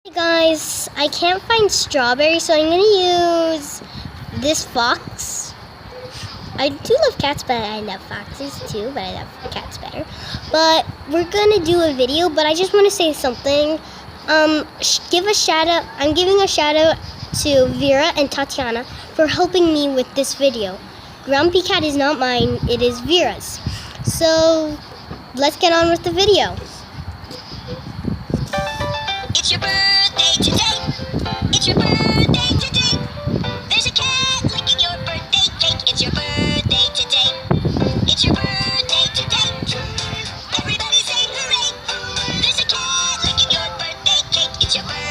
Hey guys, I can't find strawberry, so I'm gonna use this fox. I do love cats, but I love foxes too, but I love cats better. But we're gonna do a video, but I just want to say something. Give a shout out. I'm giving a shout out to Vera and Tatiana for helping me with this video. Grumpy Cat is not mine, it is Vera's. So let's get on with the video. It's your birthday today. It's your birthday today. There's a cat licking your birthday cake. It's your birthday today. It's your birthday today. Everybody say hooray. There's a cat licking your birthday cake. It's your birthday.